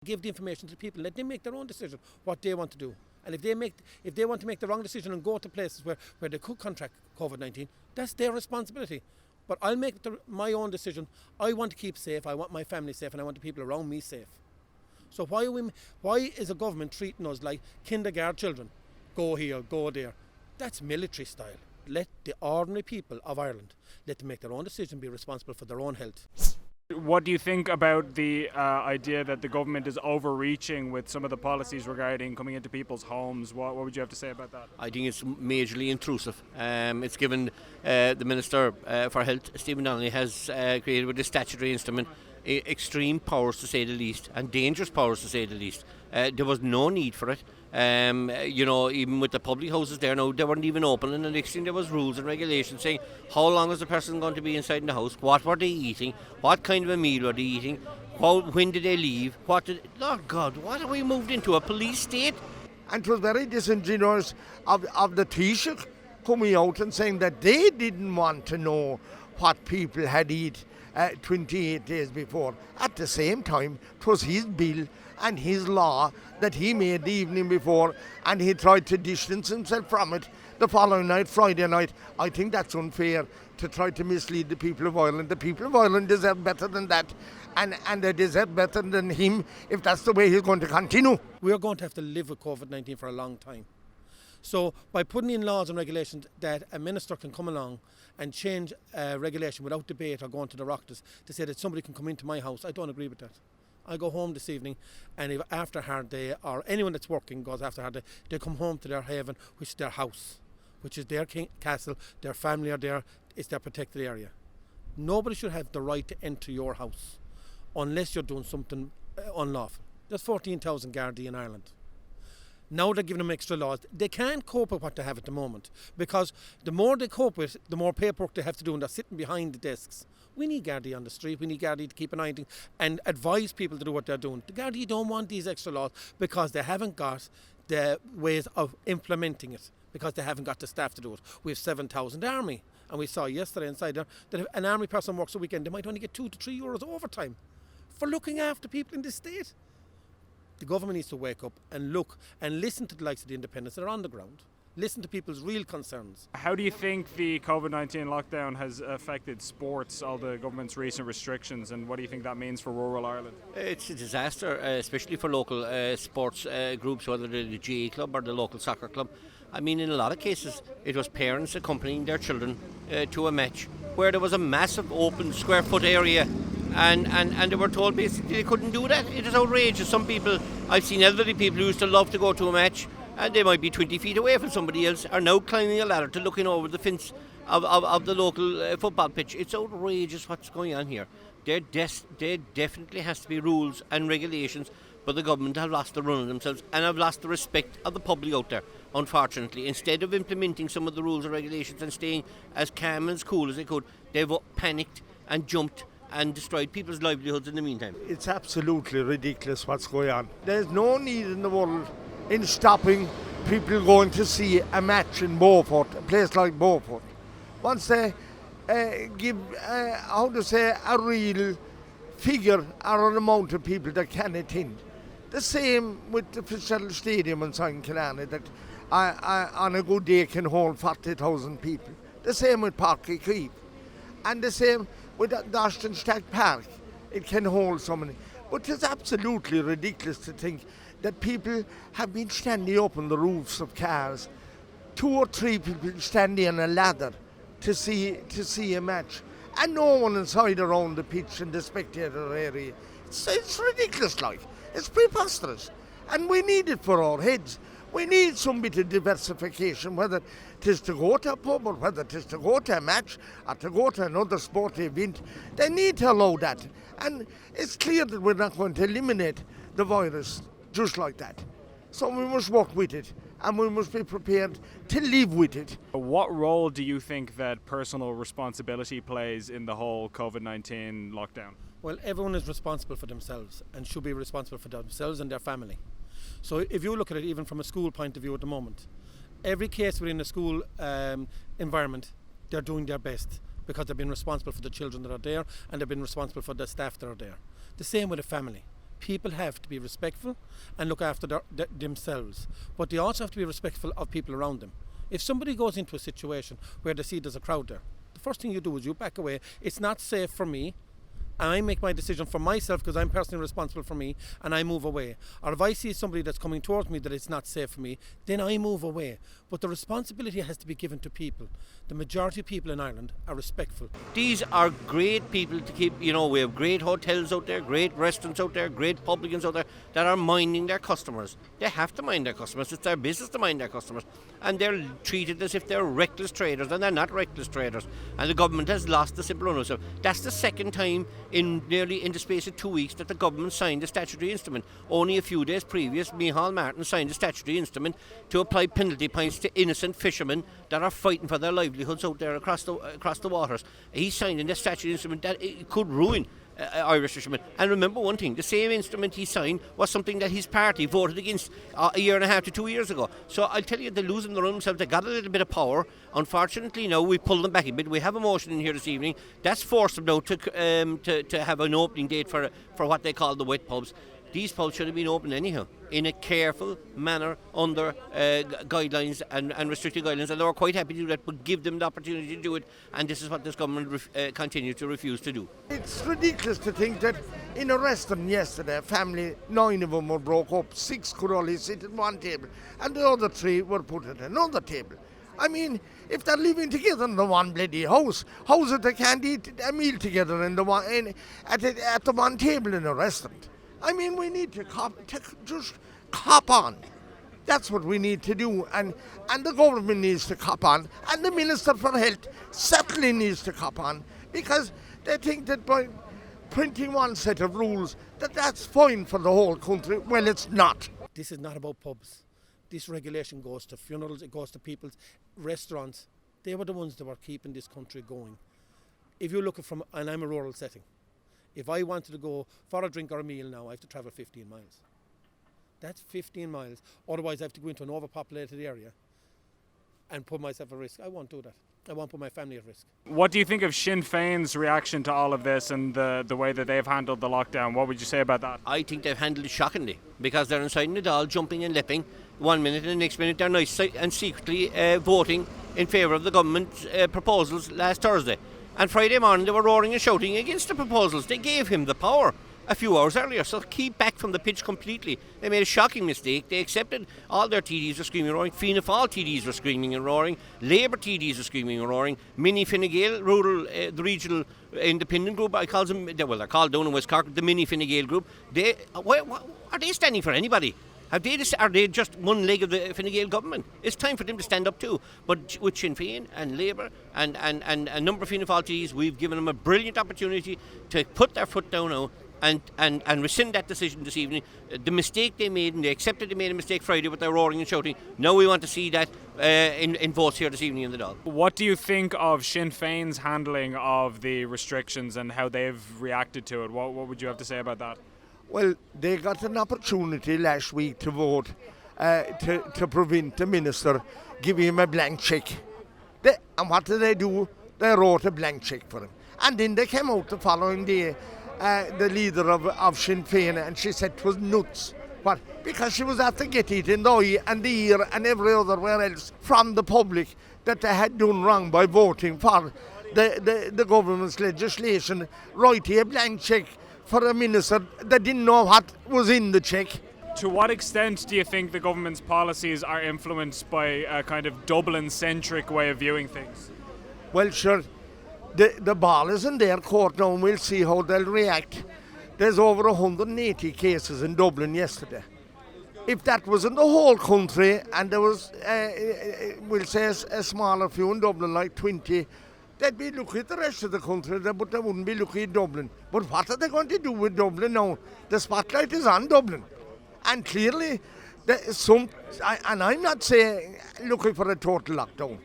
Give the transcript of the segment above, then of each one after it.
Give the information to the people. Let them make their own decision what they want to do. And if they want to make the wrong decision and go to places where they could contract COVID-19, that's their responsibility. But I'll make my own decision. I want to keep safe. I want my family safe, and I want the people around me safe. So why is the government treating us like kindergarten children? Go here, go there. That's military style. Let the ordinary people of Ireland, let them make their own decision, be responsible for their own health. What do you think about the idea that the government is overreaching with some of the policies regarding coming into people's homes? What would you have to say about that? I think it's majorly intrusive. It's given the Minister for Health, Stephen Donnelly, has created with this statutory instrument extreme powers, to say the least, and dangerous powers, to say the least. There was no need for it. Even with the public houses there now, they weren't even open, and the next thing there was rules and regulations saying how long is the person going to be inside the house, what were they eating, what kind of a meal were they eating, when did they leave, Lord God, what have we moved into, a police state? And it was very disingenuous of the Taoiseach coming out and saying that they didn't want to know what people had eaten 28 days before. At the same time, it was his bill and his law that he made the evening before, and he tried to distance himself from it the following night, Friday night. I think that's unfair to try to mislead the people of Ireland. The people of Ireland deserve better than that, and they deserve better than him if that's the way he's going to continue. We're going to have to live with COVID-19 for a long time. So by putting in laws and regulations that a minister can come along and change regulation without debate or going to the Oireachtas to say that somebody can come into my house, I don't agree with that. I go home this evening, and if after a hard day, or anyone that's working goes after a hard day, they come home to their haven, which is their house, which is their castle, their family are there, it's their protected area. Nobody should have the right to enter your house unless you're doing something unlawful. There's 14,000 Gardaí in Ireland. Now they're giving them extra laws. They can't cope with what they have at the moment, because the more they cope with, the more paperwork they have to do, and they're sitting behind the desks. We need Gardaí on the street. We need Gardaí to keep an eye on things and advise people to do what they're doing. The Gardaí don't want these extra laws because they haven't got the ways of implementing it, because they haven't got the staff to do it. We have 7,000 army, and we saw yesterday inside there that if an army person works a weekend, they might only get €2 to €3 overtime for looking after people in this state. The government needs to wake up and look and listen to the likes of the independents that are on the ground. Listen to people's real concerns. How do you think the COVID-19 lockdown has affected sports, all the government's recent restrictions, and what do you think that means for rural Ireland? It's a disaster, especially for local sports groups, whether they're the GA club or the local soccer club. I mean, in a lot of cases, it was parents accompanying their children to a match where there was a massive open square foot area, and they were told basically they couldn't do that. It is outrageous. Some people, I've seen elderly people who used to love to go to a match, and they might be 20 feet away from somebody else, are now climbing a ladder to looking over the fence of the local football pitch. It's outrageous what's going on here. There definitely has to be rules and regulations, but the government have lost the run of themselves and have lost the respect of the public out there, unfortunately. Instead of implementing some of the rules and regulations and staying as calm and as cool as they could, they've panicked and jumped and destroyed people's livelihoods in the meantime. It's absolutely ridiculous what's going on. There's no need in the world in stopping people going to see a match in Beaufort, a place like Beaufort. Once they give, a real figure or an amount of people that can attend. The same with the Fitzgerald Stadium in St. Killarney, that on a good day can hold 40,000 people. The same with Park Keep. And the same with the Ashton Stag Park. It can hold so many. But it's absolutely ridiculous to think that people have been standing up on the roofs of cars, 2 or 3 people standing on a ladder to see a match, and no one inside around the pitch and the spectator area. It's ridiculous, like. It's preposterous. And we need it for our heads. We need some bit of diversification, whether it is to go to a pub or whether it is to go to a match or to go to another sporting event. They need to allow that. And it's clear that we're not going to eliminate the virus just like that. So we must work with it, and we must be prepared to live with it. What role do you think that personal responsibility plays in the whole COVID-19 lockdown? Well, everyone is responsible for themselves and should be responsible for themselves and their family. So if you look at it even from a school point of view at the moment, every case within a school environment, they're doing their best because they've been responsible for the children that are there, and they've been responsible for the staff that are there. The same with a family. People have to be respectful and look after themselves, but they also have to be respectful of people around them. If somebody goes into a situation where they see there's a crowd there, the first thing you do is you back away. It's not safe for me. I make my decision for myself because I'm personally responsible for me, and I move away. Or if I see somebody that's coming towards me that it's not safe for me, then I move away. But the responsibility has to be given to people. The majority of people in Ireland are respectful. These are great people to keep, we have great hotels out there, great restaurants out there, great publicans out there that are minding their customers. They have to mind their customers. It's their business to mind their customers. And they're treated as if they're reckless traders, and they're not reckless traders. And the government has lost the simple ownership. That's the second time in the space of 2 weeks that the government signed a statutory instrument. Only a few days previous, Micheál Martin signed a statutory instrument to apply penalty points to innocent fishermen that are fighting for their livelihoods out there across the waters. He signed a statutory instrument that it could ruin Irish fishermen. And remember one thing, the same instrument he signed was something that his party voted against a year and a half to 2 years ago. So I'll tell you, they're losing their own themselves. They got a little bit of power. Unfortunately, now we pulled them back a bit. We have a motion in here this evening that's forced them now to have an opening date for what they call the wet pubs. These pubs should have been open anyhow, in a careful manner, under guidelines and restricted guidelines, and they were quite happy to do that, but give them the opportunity to do it, and this is what this government continues to refuse to do. It's ridiculous to think that in a restaurant yesterday, a family, 9 of them were broke up, 6 could only sit at one table, and the other 3 were put at another table. I mean, if they're living together in the one bloody house, how is it they can't eat a meal together at the one table in a restaurant? I mean, we need to just cop on. That's what we need to do. And the government needs to cop on. And the Minister for Health certainly needs to cop on. Because they think that by printing one set of rules, that's fine for the whole country. Well, it's not. This is not about pubs. This regulation goes to funerals, it goes to people's restaurants. They were the ones that were keeping this country going. If you look at and I'm a rural setting, if I wanted to go for a drink or a meal now, I have to travel 15 miles. That's 15 miles. Otherwise, I have to go into an overpopulated area and put myself at risk. I won't do that. I won't put my family at risk. What do you think of Sinn Féin's reaction to all of this and the way that they've handled the lockdown? What would you say about that? I think they've handled it shockingly, because they're inside in the Dáil, jumping and leaping. 1 minute and the next minute they're nice and secretly voting in favour of the government's proposals last Thursday. And Friday morning they were roaring and shouting against the proposals. They gave him the power a few hours earlier, so keep back from the pitch completely. They made a shocking mistake. They accepted all their TDs were screaming and roaring. Fianna Fáil TDs were screaming and roaring. Labour TDs were screaming and roaring. Mini Fine Gael, the regional independent group, I call them, they're called down in West Cork, the Mini Fine Gael group. Are they standing for anybody? Are they just one leg of the Fine Gael government? It's time for them to stand up too. But with Sinn Féin and Labour and a number of Fianna Fáil TDs, we've given them a brilliant opportunity to put their foot down now and rescind that decision this evening. The mistake they made, and they accepted they made a mistake Friday with their roaring and shouting. Now we want to see that in votes here this evening in the Dáil. What do you think of Sinn Féin's handling of the restrictions and how they've reacted to it? What would you have to say about that? Well, they got an opportunity last week to vote to prevent the minister giving him a blank cheque. And what did they do? They wrote a blank cheque for him. And then they came out the following day, the leader of Sinn Féin, and she said it was nuts. What? Because she was after getting it in the eye and the ear and every other where else from the public that they had done wrong by voting for the government's legislation, writing a blank cheque for a minister that didn't know what was in the cheque. To what extent do you think the government's policies are influenced by a kind of Dublin-centric way of viewing things? Well, sure, the ball is in their court now, and we'll see how they'll react. There's over 180 cases in Dublin yesterday. If that was in the whole country, and there was, we'll say, a smaller few in Dublin, like 20, they'd be looking at the rest of the country, but they wouldn't be looking at Dublin. But what are they going to do with Dublin now? The spotlight is on Dublin. And clearly, and I'm not saying looking for a total lockdown.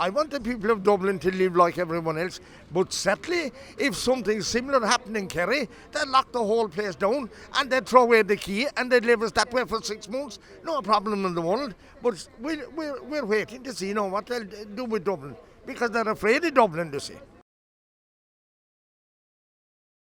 I want the people of Dublin to live like everyone else, but certainly if something similar happened in Kerry, they'd lock the whole place down and they'd throw away the key and they'd leave us that way for 6 months. No problem in the world, but we're waiting to see now what they'll do with Dublin, because they're afraid of Dublin, you see.